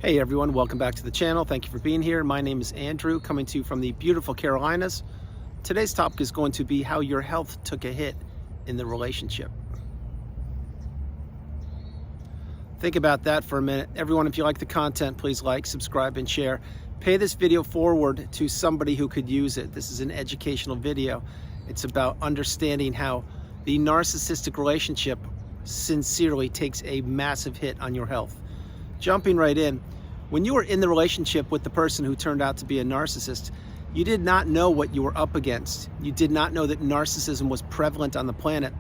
Hey everyone, welcome back to the channel. Thank you for being here. My name is Andrew, coming to you from the beautiful Carolinas. Today's topic is going to be how your health took a hit in the relationship. Think about that for a minute. Everyone, if you like the content, please like, subscribe, and share. Pay this video forward to somebody who could use it. This is an educational video. It's about understanding how the narcissistic relationship sincerely takes a massive hit on your health. Jumping right in, when you were in the relationship with the person who turned out to be a narcissist, you did not know what you were up against. You did not know that narcissism was prevalent on the planet.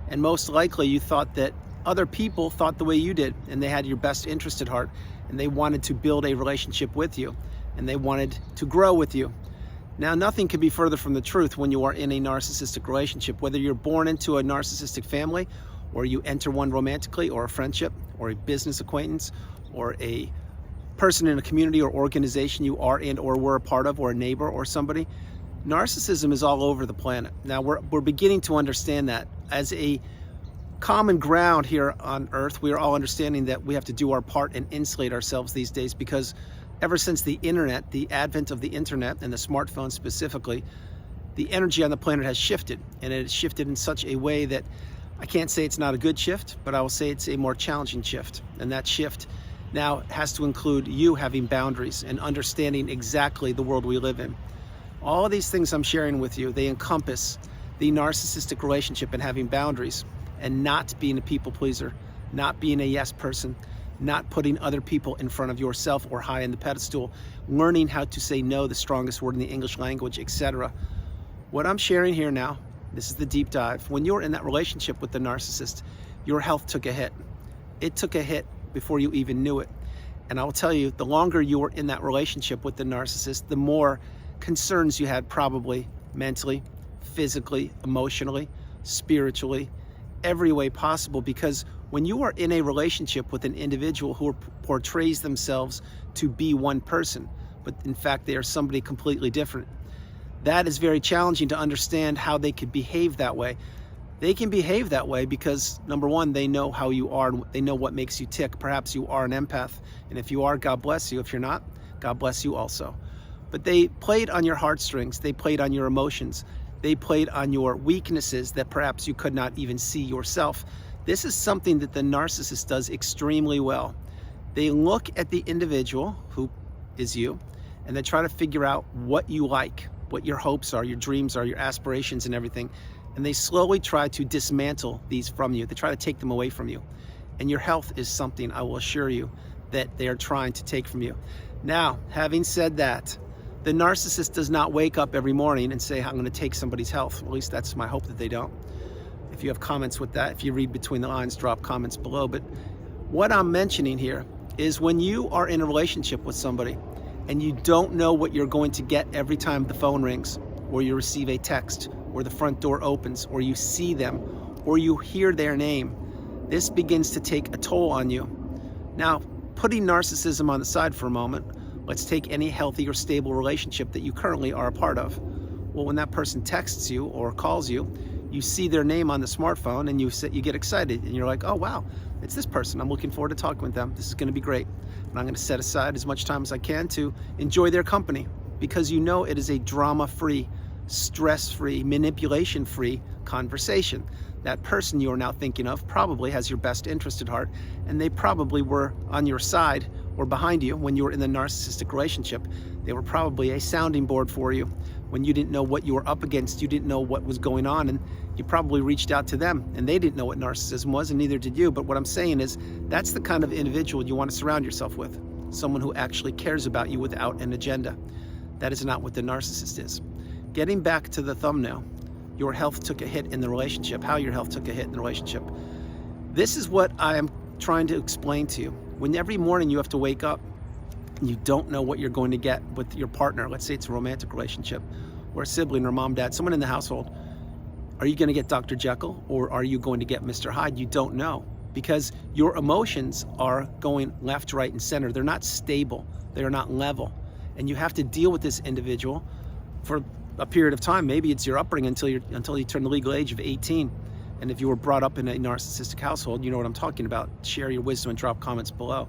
And most likely you thought that other people thought the way you did, and they had your best interest at heart, and they wanted to build a relationship with you, and they wanted to grow with you. Now, nothing could be further from the truth when you are in a narcissistic relationship, whether you're born into a narcissistic family, or you enter one romantically, or a friendship, or a business acquaintance, or a person in a community or organization you are and or were a part of, or a neighbor or somebody. Narcissism is all over the planet. Now we're beginning to understand that as a common ground here on earth. We are all understanding that we have to do our part and insulate ourselves these days, because ever since the internet, the advent of the internet and the smartphone specifically, the energy on the planet has shifted, and it has shifted in such a way that I can't say it's not a good shift, but I will say it's a more challenging shift. And that shift now has to include you having boundaries and understanding exactly the world we live in. All of these things I'm sharing with you, they encompass the narcissistic relationship and having boundaries, and not being a people pleaser, not being a yes person, not putting other people in front of yourself or high in the pedestal, learning how to say no, the strongest word in the English language, etc. What I'm sharing here now, this is the deep dive. When you're in that relationship with the narcissist, your health took a hit. It took a hit before you even knew it. And I will tell you, the longer you were in that relationship with the narcissist, the more concerns you had, probably mentally, physically, emotionally, spiritually, every way possible. Because when you are in a relationship with an individual who portrays themselves to be one person, but in fact they are somebody completely different, that is very challenging to understand how they could behave that way. They can behave that way because, number one, they know how you are, they know what makes you tick. Perhaps you are an empath, and if you are, God bless you. If you're not, God bless you also. But they played on your heartstrings, they played on your emotions, they played on your weaknesses that perhaps you could not even see yourself. This is something that the narcissist does extremely well. They look at the individual, who is you, and they try to figure out what you like, what your hopes are, your dreams are, your aspirations and everything. And they slowly try to dismantle these from you. They try to take them away from you. And your health is something, I will assure you, that they are trying to take from you. Now, having said that, the narcissist does not wake up every morning and say, I'm going to take somebody's health. At least that's my hope that they don't. If you have comments with that, if you read between the lines, drop comments below. But what I'm mentioning here is when you are in a relationship with somebody and you don't know what you're going to get every time the phone rings, or you receive a text, or the front door opens, or you see them, or you hear their name, this begins to take a toll on you. Now, putting narcissism on the side for a moment, let's take any healthy or stable relationship that you currently are a part of. Well, when that person texts you or calls you, you see their name on the smartphone and you get excited, and you're like, oh wow, it's this person. I'm looking forward to talking with them. This is going to be great. And I'm going to set aside as much time as I can to enjoy their company, because you know it is a drama-free, stress-free, manipulation-free conversation. That person you are now thinking of probably has your best interest at heart, and they probably were on your side or behind you when you were in the narcissistic relationship. They were probably a sounding board for you when you didn't know what you were up against, you didn't know what was going on, and you probably reached out to them, and they didn't know what narcissism was, and neither did you. But what I'm saying is, that's the kind of individual you want to surround yourself with. Someone who actually cares about you without an agenda. That is not what the narcissist is. Getting back to the thumbnail, your health took a hit in the relationship, how your health took a hit in the relationship. This is what I am trying to explain to you. When every morning you have to wake up and you don't know what you're going to get with your partner, let's say it's a romantic relationship, or a sibling, or mom, dad, someone in the household, are you going to get Dr. Jekyll, or are you going to get Mr. Hyde? You don't know, because your emotions are going left, right, and center. They're not stable. They are not level. And you have to deal with this individual for a period of time. Maybe it's your upbringing until you turn the legal age of 18. And if you were brought up in a narcissistic household, you know what I'm talking about. Share your wisdom and drop comments below.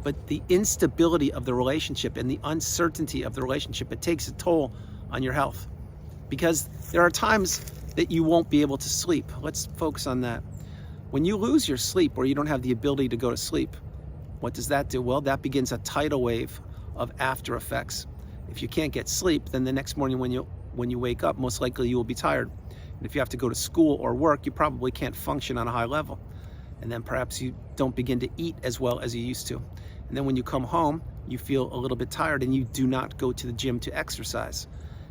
but the instability of the relationship and the uncertainty of the relationship, it takes a toll on your health, because there are times that you won't be able to sleep. Let's focus on that. When you lose your sleep or you don't have the ability to go to sleep, what does that do? Well, that begins a tidal wave of after effects. If you can't get sleep, then the next morning when you wake up, most likely you will be tired. And if you have to go to school or work, you probably can't function on a high level. And then perhaps you don't begin to eat as well as you used to. And then when you come home, you feel a little bit tired and you do not go to the gym to exercise.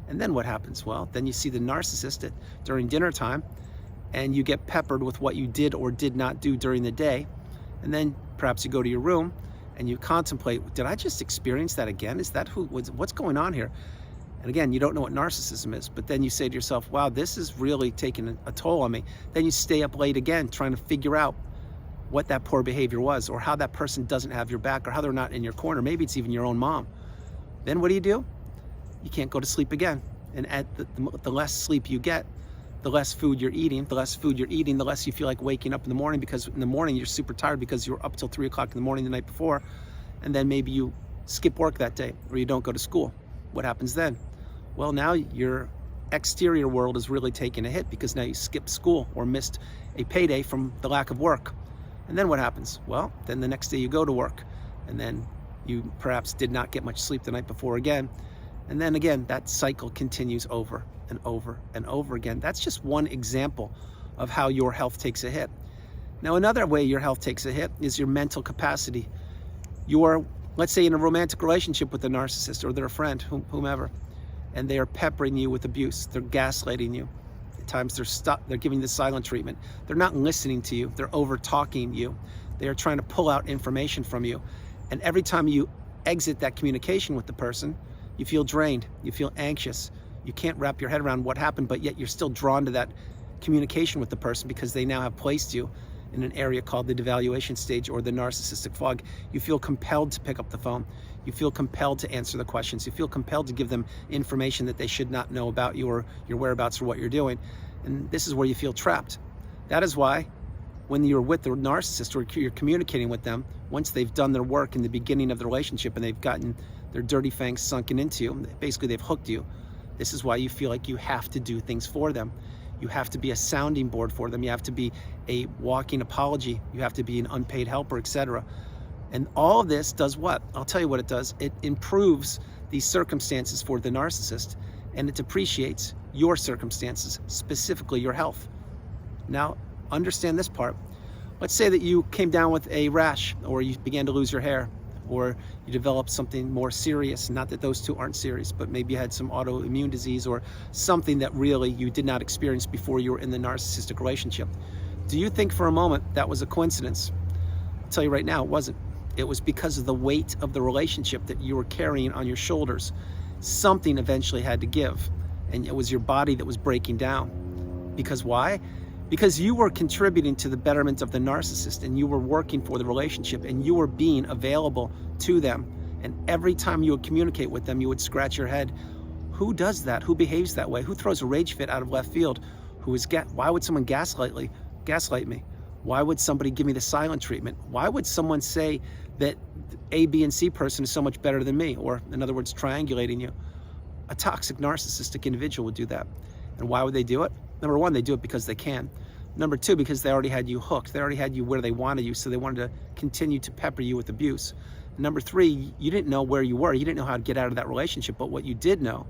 And then what happens? Well, then you see the narcissist during dinner time, and you get peppered with what you did or did not do during the day. And then perhaps you go to your room and you contemplate, did I just experience that again? Is that what's going on here? And again, you don't know what narcissism is, but then you say to yourself, wow, this is really taking a toll on me. Then you stay up late again trying to figure out what that poor behavior was, or how that person doesn't have your back, or how they're not in your corner. Maybe it's even your own mom. Then what do? You can't go to sleep again. And at the less sleep you get, the less food you're eating. The less food you're eating, the less you feel like waking up in the morning, because in the morning you're super tired because you were up till 3 o'clock in the morning the night before. And then maybe you skip work that day, or you don't go to school. What happens then? Well, now your exterior world is really taking a hit, because now you skipped school or missed a payday from the lack of work. And then what happens? Well, then the next day you go to work, and then you perhaps did not get much sleep the night before again. And then again, that cycle continues over and over and over again. That's just one example of how your health takes a hit. Now, another way your health takes a hit is your mental capacity. You're, let's say, in a romantic relationship with a narcissist, or they're a friend, whomever, and they are peppering you with abuse. They're gaslighting you. At times they're giving you the silent treatment. They're not listening to you. They're over talking you. They are trying to pull out information from you. And every time you exit that communication with the person, you feel drained, you feel anxious, you can't wrap your head around what happened, but yet you're still drawn to that communication with the person because they now have placed you in an area called the devaluation stage, or the narcissistic fog. You feel compelled to pick up the phone. You feel compelled to answer the questions. You feel compelled to give them information that they should not know about you, or your whereabouts, or what you're doing. And this is where you feel trapped. That is why when you're with the narcissist, or you're communicating with them, once they've done their work in the beginning of the relationship and they've gotten their dirty fangs sunken into you, basically they've hooked you, this is why you feel like you have to do things for them. You have to be a sounding board for them. You have to be a walking apology. You have to be an unpaid helper, etc. And all of this does what? I'll tell you what it does. It improves these circumstances for the narcissist, and it depreciates your circumstances, specifically your health. Now, understand this part. Let's say that you came down with a rash, or you began to lose your hair, or you developed something more serious. Not that those two aren't serious, but maybe you had some autoimmune disease, or something that really you did not experience before you were in the narcissistic relationship. Do you think for a moment that was a coincidence? I'll tell you right now, it wasn't. It was because of the weight of the relationship that you were carrying on your shoulders. Something eventually had to give, and it was your body that was breaking down. Because why? Because you were contributing to the betterment of the narcissist, and you were working for the relationship, and you were being available to them. And every time you would communicate with them, you would scratch your head. Who does that? Who behaves that way? Who throws a rage fit out of left field? Why would someone gaslight me? Why would somebody give me the silent treatment? Why would someone say that A, B, and C person is so much better than me? Or in other words, triangulating you. A toxic narcissistic individual would do that. And why would they do it? Number one, they do it because they can. Number two, because they already had you hooked. They already had you where they wanted you, so they wanted to continue to pepper you with abuse. Number three, you didn't know where you were. You didn't know how to get out of that relationship, but what you did know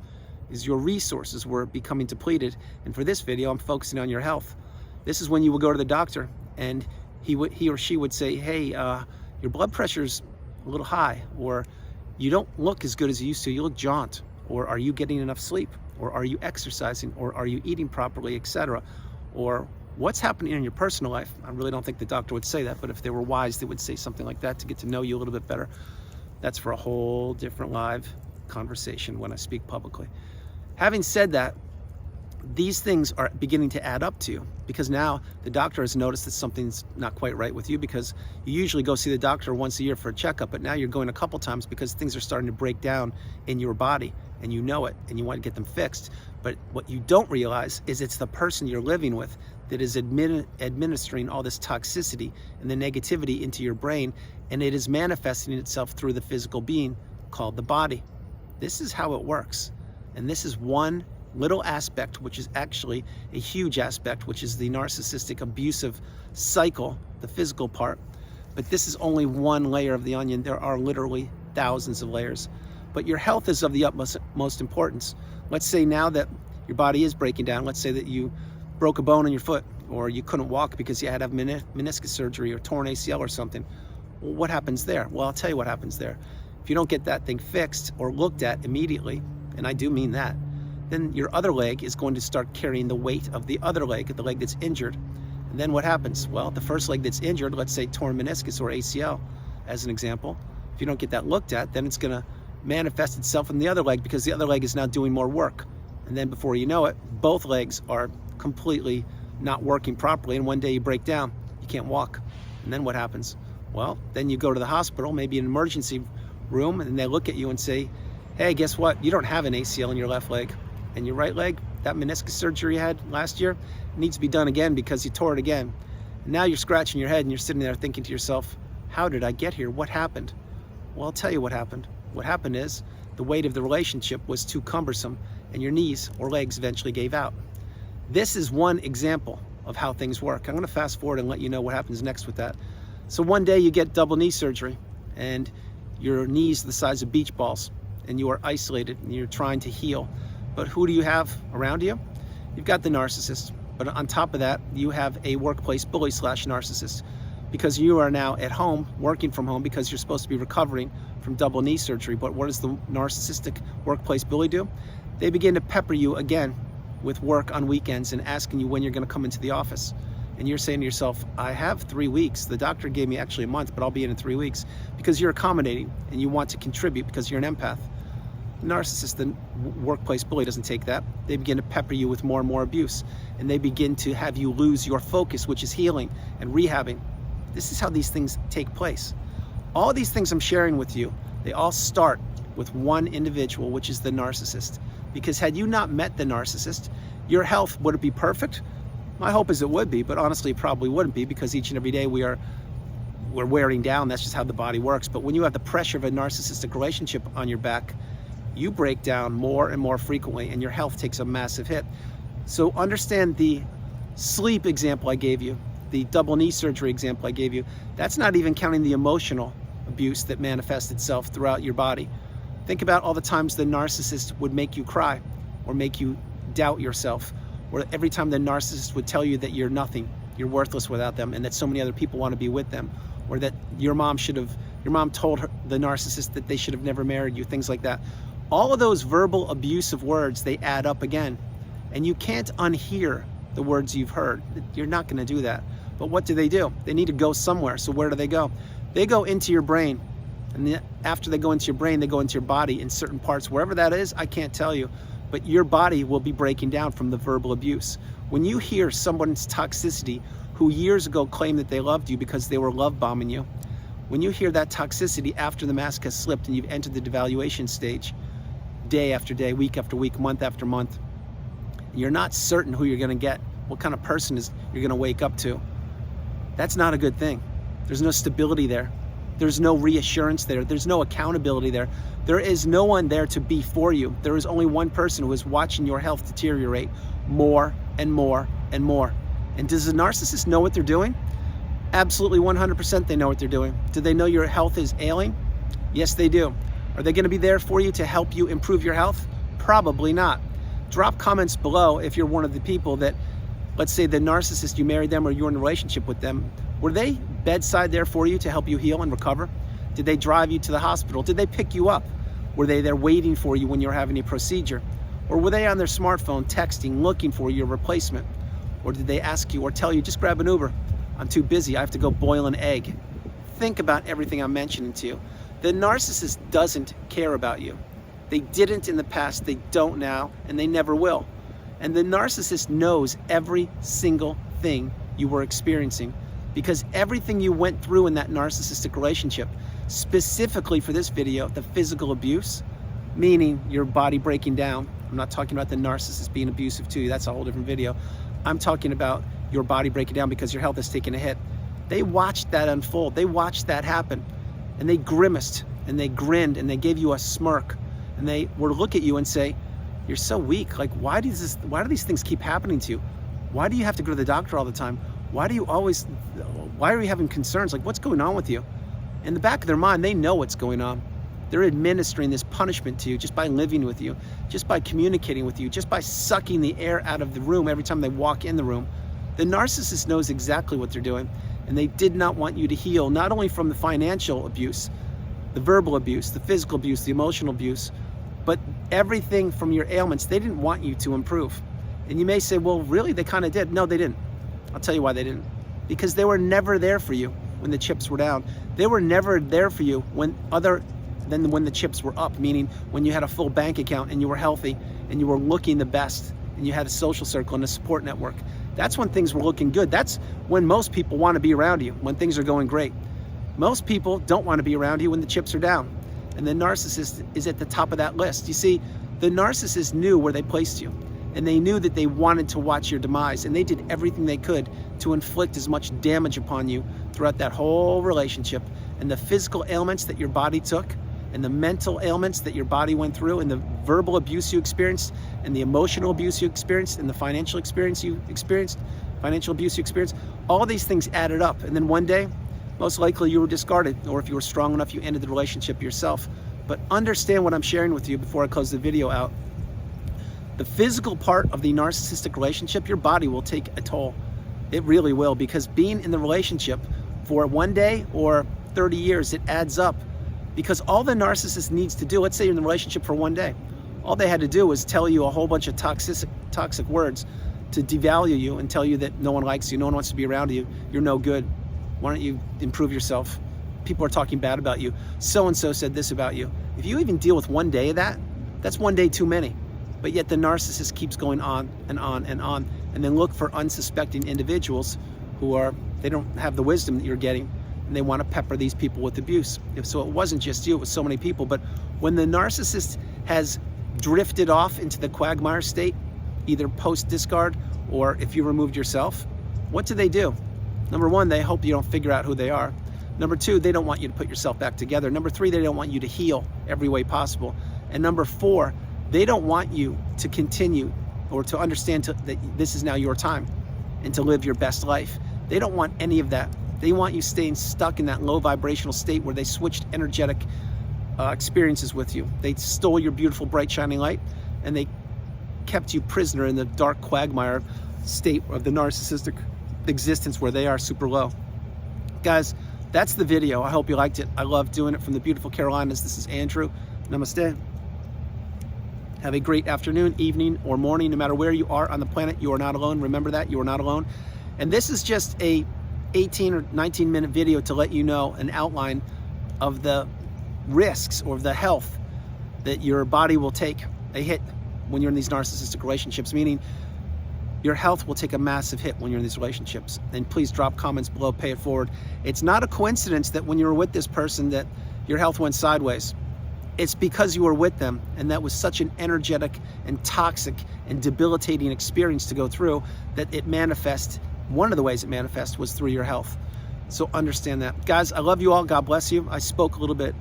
is your resources were becoming depleted. And for this video, I'm focusing on your health. This is when you would go to the doctor, and he or she would say, hey, your blood pressure's a little high, or you don't look as good as you used to. You look jaunt. Or are you getting enough sleep? Or are you exercising? Or are you eating properly, etc.? Or what's happening in your personal life? I really don't think the doctor would say that, but if they were wise, they would say something like that to get to know you a little bit better. That's for a whole different live conversation when I speak publicly. Having said that, these things are beginning to add up to you, because now the doctor has noticed that something's not quite right with you, because you usually go see the doctor once a year for a checkup, but now you're going a couple times because things are starting to break down in your body, and you know it, and you want to get them fixed. But what you don't realize is it's the person you're living with that is administering all this toxicity and the negativity into your brain, and it is manifesting itself through the physical being called the body. This is how it works. And this is one little aspect, which is actually a huge aspect, which is the narcissistic abusive cycle, the physical part. But this is only one layer of the onion. There are literally thousands of layers. But your health is of the utmost importance. Let's say now that your body is breaking down, let's say that you broke a bone in your foot, or you couldn't walk because you had to have meniscus surgery or torn ACL or something. Well, what happens there? Well, I'll tell you what happens there. If you don't get that thing fixed or looked at immediately, and I do mean that, then your other leg is going to start carrying the weight of the other leg, the leg that's injured. And then what happens? Well, the first leg that's injured, let's say torn meniscus or ACL, as an example, if you don't get that looked at, then it's going to manifest itself in the other leg because the other leg is now doing more work. And then before you know it, both legs are completely not working properly, and one day you break down, you can't walk. And then what happens? Well, then you go to the hospital, maybe an emergency room, and they look at you and say, hey, guess what? You don't have an ACL in your left leg. And your right leg, that meniscus surgery you had last year, needs to be done again because you tore it again. And now you're scratching your head and you're sitting there thinking to yourself, how did I get here? What happened? Well, I'll tell you what happened. What happened is the weight of the relationship was too cumbersome and your knees or legs eventually gave out. This is one example of how things work. I'm going to fast forward and let you know what happens next with that. So one day you get double knee surgery and your knees are the size of beach balls and you are isolated and you're trying to heal. But who do you have around you? You've got the narcissist. But on top of that, you have a workplace bully / narcissist, because you are now at home, working from home, because you're supposed to be recovering from double knee surgery. But what does the narcissistic workplace bully do? They begin to pepper you again with work on weekends and asking you when you're going to come into the office. And you're saying to yourself, I have 3 weeks. The doctor gave me actually a month, but I'll be in 3 weeks, because you're accommodating and you want to contribute because you're an empath. The narcissist, the workplace bully, doesn't take that. They begin to pepper you with more and more abuse, and they begin to have you lose your focus, which is healing and rehabbing. This is how these things take place. All these things I'm sharing with you, they all start with one individual, which is the narcissist. Because had you not met the narcissist, your health, would it be perfect? My hope is it would be, but honestly it probably wouldn't be, because each and every day we're wearing down. That's just how the body works. But when you have the pressure of a narcissistic relationship on your back, you break down more and more frequently and your health takes a massive hit. So understand the sleep example I gave you, the double knee surgery example I gave you. That's not even counting the emotional abuse that manifests itself throughout your body. Think about all the times the narcissist would make you cry or make you doubt yourself, or every time the narcissist would tell you that you're nothing, you're worthless without them, and that so many other people want to be with them, or that your mom told the narcissist that they should have never married you, things like that. All of those verbal abusive words, they add up again. And you can't unhear the words you've heard. You're not going to do that. But what do? They need to go somewhere. So where do they go? They go into your brain. And after they go into your brain, they go into your body in certain parts. Wherever that is, I can't tell you. But your body will be breaking down from the verbal abuse. When you hear someone's toxicity who years ago claimed that they loved you because they were love bombing you, when you hear that toxicity after the mask has slipped and you've entered the devaluation stage, day after day, week after week, month after month, you're not certain who you're going to get, what kind of person you're going to wake up to. That's not a good thing. There's no stability there. There's no reassurance there. There's no accountability there. There is no one there to be for you. There is only one person who is watching your health deteriorate more and more and more. And does the narcissist know what they're doing? Absolutely 100% they know what they're doing. Do they know your health is ailing? Yes, they do. Are they going to be there for you to help you improve your health? Probably not. Drop comments below if you're one of the people that, let's say the narcissist, you married them or you're in a relationship with them. Were they bedside there for you to help you heal and recover? Did they drive you to the hospital? Did they pick you up? Were they there waiting for you when you were having a procedure? Or were they on their smartphone texting, looking for your replacement? Or did they ask you or tell you, just grab an Uber? I'm too busy, I have to go boil an egg. Think about everything I'm mentioning to you. The narcissist doesn't care about you. They didn't in the past, they don't now, and they never will. And the narcissist knows every single thing you were experiencing, because everything you went through in that narcissistic relationship, specifically for this video, the physical abuse, meaning your body breaking down. I'm not talking about the narcissist being abusive to you, that's a whole different video. I'm talking about your body breaking down because your health has taken a hit. They watched that unfold, they watched that happen. and they grimaced and they grinned and they gave you a smirk, and they would look at you and say, you're so weak. Like, why do these things keep happening to you? Why do you have to go to the doctor all the time? Why are you having concerns? Like, what's going on with you? In the back of their mind, they know what's going on. They're administering this punishment to you just by living with you, just by communicating with you, just by sucking the air out of the room every time they walk in the room. The narcissist knows exactly what they're doing, and they did not want you to heal, not only from the financial abuse, the verbal abuse, the physical abuse, the emotional abuse, but everything from your ailments. They didn't want you to improve. And you may say, well, really, they kind of did. No, they didn't. I'll tell you why they didn't. Because they were never there for you when the chips were down. They were never there for you when the chips were up, meaning when you had a full bank account and you were healthy and you were looking the best and you had a social circle and a support network. That's when things were looking good. That's when most people want to be around you, when things are going great. Most people don't want to be around you when the chips are down. And the narcissist is at the top of that list. You see, the narcissist knew where they placed you, and they knew that they wanted to watch your demise, and they did everything they could to inflict as much damage upon you throughout that whole relationship. And the physical ailments that your body took, and the mental ailments that your body went through, and the verbal abuse you experienced, and the emotional abuse you experienced, and the financial abuse you experienced, all these things added up. And then one day, most likely you were discarded, or if you were strong enough, you ended the relationship yourself. But understand what I'm sharing with you before I close the video out. The physical part of the narcissistic relationship, your body will take a toll. It really will, because being in the relationship for one day or 30 years, it adds up. Because all the narcissist needs to do, let's say you're in the relationship for one day, all they had to do was tell you a whole bunch of toxic words to devalue you and tell you that no one likes you, no one wants to be around you, you're no good. Why don't you improve yourself? People are talking bad about you. So-and-so said this about you. If you even deal with one day of that, that's one day too many. But yet the narcissist keeps going on and on and on, and then look for unsuspecting individuals they don't have the wisdom that you're getting, and they want to pepper these people with abuse. So it wasn't just you, it was so many people. But when the narcissist has drifted off into the quagmire state, either post-discard or if you removed yourself, what do? Number one, they hope you don't figure out who they are. Number two, they don't want you to put yourself back together. Number three, they don't want you to heal every way possible. And number four, they don't want you to continue or to understand that this is now your time and to live your best life. They don't want any of that. They want you staying stuck in that low vibrational state where they switched energetic experiences with you. They stole your beautiful, bright, shining light, and they kept you prisoner in the dark quagmire state of the narcissistic existence where they are super low. Guys, that's the video. I hope you liked it. I love doing it from the beautiful Carolinas. This is Andrew. Namaste. Have a great afternoon, evening, or morning. No matter where you are on the planet, you are not alone. Remember that, you are not alone. And this is just a 18 or 19 minute video to let you know an outline of the risks or the health that your body will take a hit when you're in these narcissistic relationships, meaning your health will take a massive hit when you're in these relationships. And please drop comments below, pay it forward. It's not a coincidence that when you were with this person that your health went sideways. It's because you were with them, and that was such an energetic and toxic and debilitating experience to go through that it manifests. One of the ways it manifests was through your health. So understand that. Guys, I love you all. God bless you. I spoke a little bit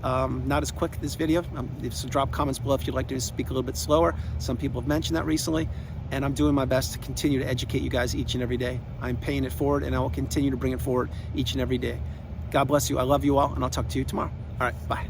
not as quick this video. So drop comments below if you'd like to speak a little bit slower. Some people have mentioned that recently, and I'm doing my best to continue to educate you guys each and every day. I'm paying it forward, and I will continue to bring it forward each and every day. God bless you. I love you all, and I'll talk to you tomorrow. All right, bye.